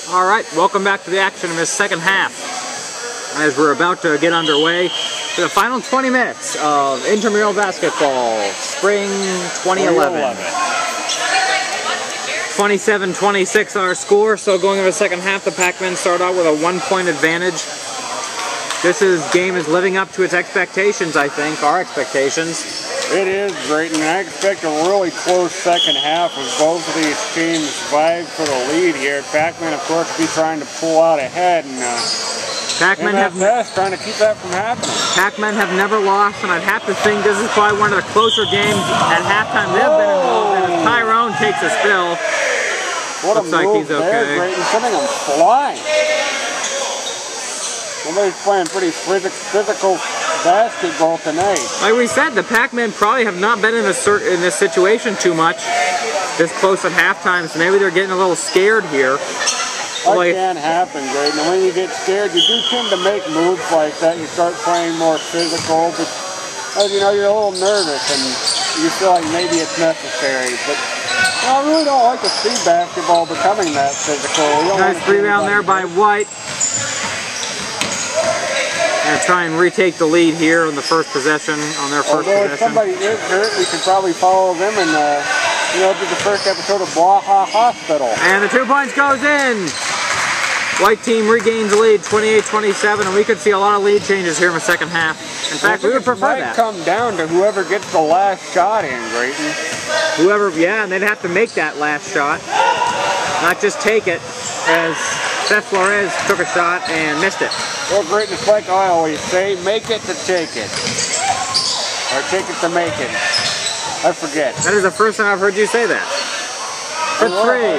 Alright, welcome back to the action of this second half. As we're about to get underway for the final 20 minutes of intramural basketball, spring 2011. 27-26 our score, so going into the second half, the Pac-Men start out with a 1-point advantage. This game is living up to its expectations, I think, our expectations. It is great, and I expect a really close second half as both of these teams vie for the lead here. Pac-Man, of course, will be trying to pull out ahead, and Pac-Men trying to keep that from happening. Pac-Men have never lost, and I'd have to think this is probably one of the closer games at halftime they've been involved in. As Tyrone takes a spill. What Looks like he's okay. Great, and sending him flying. Somebody's playing pretty physical basketball tonight. Like we said, the Pac-Men probably have not been in this situation too much this close at halftime, so maybe they're getting a little scared here. That can happen, Greg. And when you get scared, you do tend to make moves like that. You start playing more physical, but as you know, you're a little nervous and you feel like maybe it's necessary. But I really don't like to see basketball becoming that physical. Nice rebound there by White. And try and retake the lead here on the first possession, on their first possession. If somebody is hurt, we can probably follow them and, do the first episode of Blaha Hospital. And the 2 points goes in. White team regains the lead, 28-27, and we could see a lot of lead changes here in the second half. In fact, we would prefer that. It might come down to whoever gets the last shot in, Grayton. Whoever, yeah, and they'd have to make that last shot, not just take it, as Seth Flores took a shot and missed it. Well, Grayton, it's like I always say, make it to take it. Or take it to make it. I forget. That is the first time I've heard you say that. For three.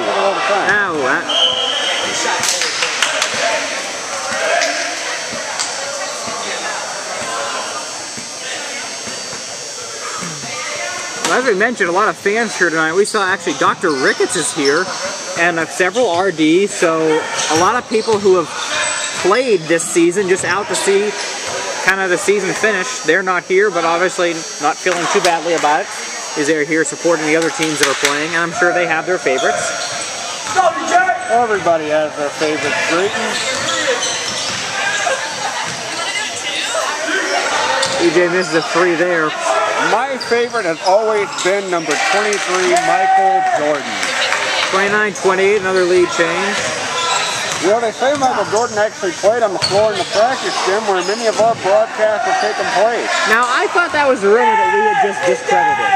Now, as we mentioned, a lot of fans here tonight. We saw actually Dr. Ricketts is here, and several RDs, so a lot of people who have played this season just out to see kind of the season finish. They're not here, but obviously not feeling too badly about it, is they're here supporting the other teams that are playing, and I'm sure they have their favorites. Everybody has their favorites, Grayton. EJ misses a three there. My favorite has always been number 23, Michael Jordan. 29-28, another lead change. You know, they say Michael Jordan actually played on the floor in the practice gym where many of our broadcasts were taking place. Now, I thought that was a rumor that we had just discredited.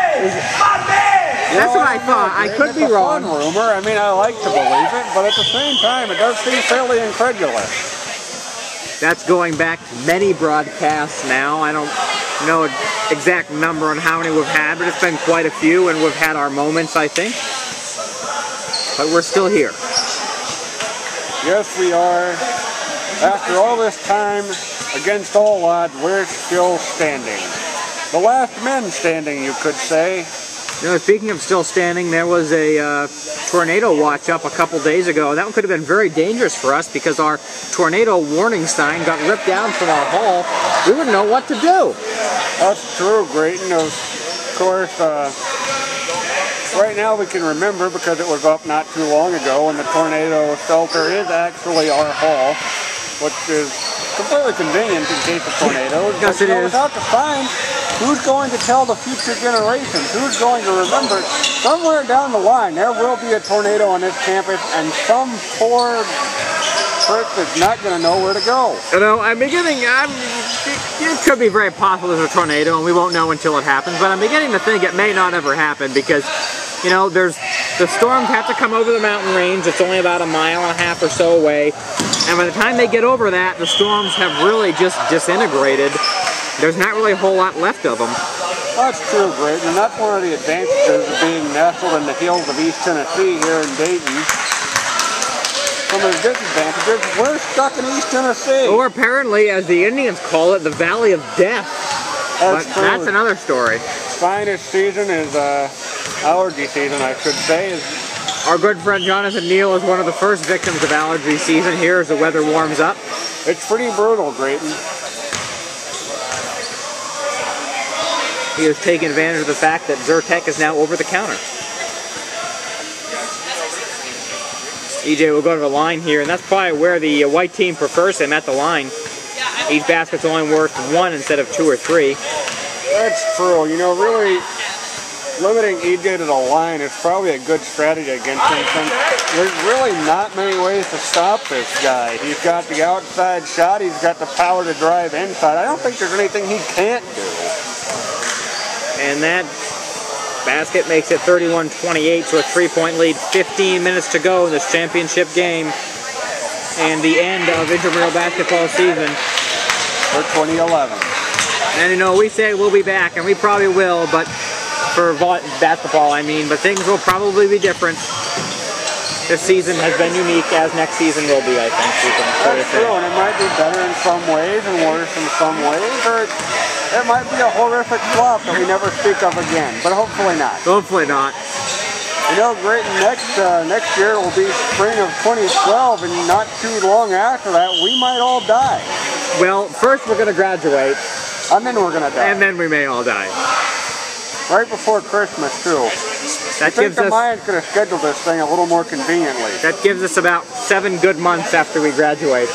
That's what I thought. I could be wrong. It's a fun rumor. I mean, I like to believe it, but at the same time, it does seem fairly incredulous. That's going back to many broadcasts now. I don't know an exact number on how many we've had, but it's been quite a few, and we've had our moments, I think. But we're still here. Yes, we are. After all this time, against all odds, we're still standing. The last men standing, you could say. You know, speaking of still standing, there was a tornado watch up a couple days ago. That one could have been very dangerous for us because our tornado warning sign got ripped down from our hall. We wouldn't know what to do. That's true, Grayton. Of course, right now we can remember because it was up not too long ago, and the tornado shelter is actually our hall, which is completely convenient in case of tornadoes. Yes, it is. Without the sign, who's going to tell the future generations? Who's going to remember? Somewhere down the line, there will be a tornado on this campus, and some poor prick is not going to know where to go. You know, it could be very possible there's a tornado, and we won't know until it happens, but I'm beginning to think it may not ever happen because, you know, the storms have to come over the mountain range. It's only about 1.5 miles or so away, and by the time they get over that, the storms have really just disintegrated. There's not really a whole lot left of them. That's true, Grayton, and that's one of the advantages of being nestled in the hills of East Tennessee here in Dayton. Some of the disadvantages, we're stuck in East Tennessee. Or apparently, as the Indians call it, the Valley of Death. That's another story. Finest season is allergy season, I should say. Our good friend Jonathan Neal is one of the first victims of allergy season here as the weather warms up. It's pretty brutal, Grayton. He is taking advantage of the fact that Zyrtec is now over the counter. EJ will go to the line here, and that's probably where the white team prefers him, at the line. Each basket's only worth 1 instead of 2 or 3. That's true. You know, really limiting EJ to the line is probably a good strategy against him, since there's really not many ways to stop this guy. He's got the outside shot, he's got the power to drive inside. I don't think there's anything he can't do. And that basket makes it 31-28 to a 3-point lead. 15 minutes to go in this championship game and the end of intramural basketball season for 2011. And you know, we say we'll be back, and we probably will, but for basketball, I mean, but things will probably be different. This season has been unique, as next season will be, I think. That's true, and it might be better in some ways and worse in some ways, or it might be a horrific flop that we never speak of again, but hopefully not. Hopefully not. You know, great, next year will be spring of 2012, and not too long after that, we might all die. Well, first we're going to graduate. And then we're going to die. And then we may all die. Right before Christmas, too. That gives us, Mayans could have scheduled this thing a little more conveniently. That gives us about 7 good months after we graduate.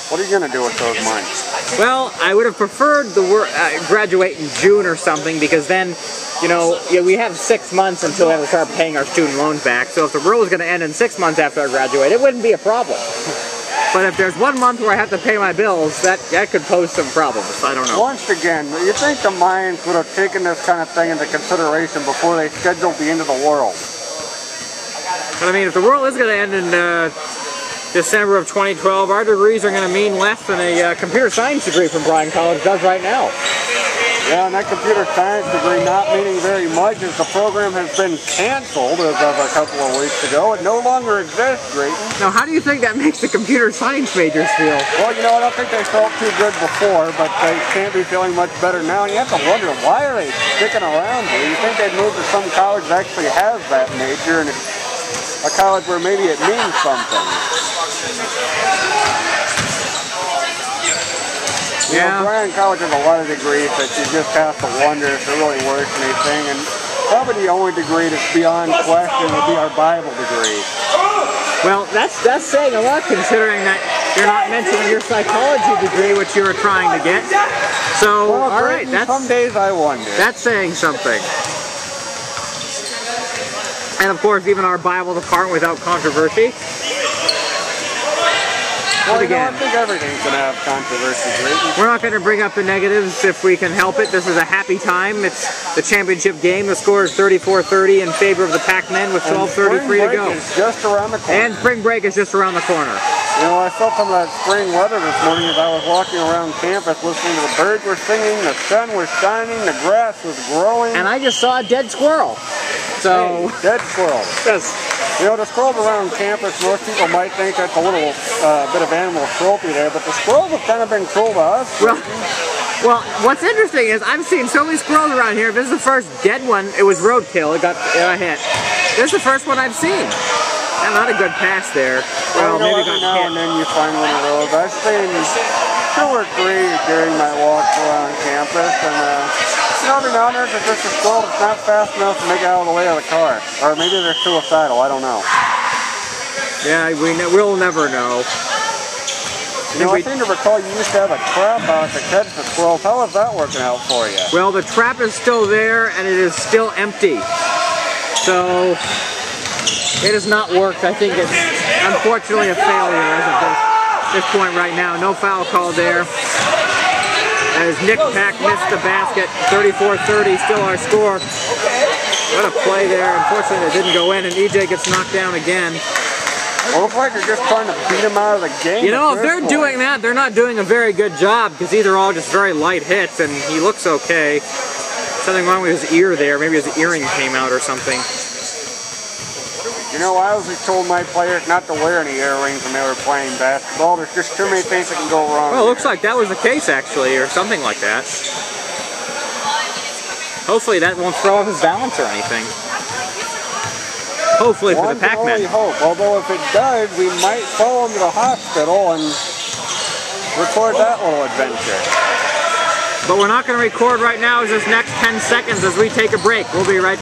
What are you going to do with those months? Well, I would have preferred the graduate in June or something, because then, you know, we have 6 months until we have to start paying our student loans back. So if the world is going to end in 6 months after I graduate, it wouldn't be a problem. But if there's 1 month where I have to pay my bills, that could pose some problems. I don't know. Once again, you think the Mayans would have taken this kind of thing into consideration before they scheduled the end of the world? But I mean, if the world is going to end in December of 2012, our degrees are going to mean less than a computer science degree from Bryan College does right now. Yeah, and that computer science degree not meaning very much, as the program has been canceled as of a couple of weeks ago. It no longer exists, Drayton. Now, how do you think that makes the computer science majors feel? Well, you know, I don't think they felt too good before, but they can't be feeling much better now. And you have to wonder, why are they sticking around here? You think they'd move to some college that actually has that major, and a college where maybe it means something. You know, Bryan College has a lot of degrees that you just have to wonder if they're really worth anything, and probably the only degree that's beyond question would be our Bible degree. Well, that's saying a lot, considering that you're not mentioning your psychology degree, which you were trying to get. So, well, all right, some days I wonder. That's saying something. And of course, even our Bible department without controversy. Well, you know, I think everything's going to have controversy. We're not going to bring up the negatives if we can help it. This is a happy time. It's the championship game. The score is 34-30 in favor of the Pac-Men with 12:33 to go. Is just around the corner. And spring break is just around the corner. You know, I felt some of that spring weather this morning as I was walking around campus, listening to the birds were singing, the sun was shining, the grass was growing. And I just saw a dead squirrel. So, hey, dead squirrel. Yes. You know, the squirrels around campus, most people might think that's a little bit of animal cruelty there, but the squirrels have kind of been cruel to us. Well, what's interesting is I've seen so many squirrels around here. This is the first dead one. It was roadkill. It got hit. This is the first one I've seen. And not a good pass there. Well, you know, every now and then you find one of those. I've seen 2 or 3 during my walks around campus, and you know, every now and then there's just a squirrel that's not fast enough to make it out of the way of the car. Or maybe they're suicidal, I don't know. Yeah, we'll never know. You know, I seem to recall you used to have a trap out to catch the squirrels. How is that working out for you? Well, the trap is still there, and it is still empty. So, it has not worked. I think it's unfortunately a failure as of this point right now. No foul called there. As Nick Pack missed the basket, 34-30, still our score. What a play there. Unfortunately, it didn't go in, and EJ gets knocked down again. Well, it looks like they're just trying to beat him out of the game. You know, if they're doing that, they're not doing a very good job, because these are all just very light hits, and he looks okay. Something wrong with his ear there. Maybe his earring came out or something. You know, I always told my players not to wear any earrings when they were playing basketball. There's just too many things that can go wrong. Well, it looks like that was the case, actually, or something like that. Hopefully that won't throw off his balance or anything. Hopefully for the Pac-Man. One can only hope. Although if it does, we might follow him to the hospital and record that little adventure. But we're not going to record right now. It's this next 10 seconds as we take a break. We'll be right back.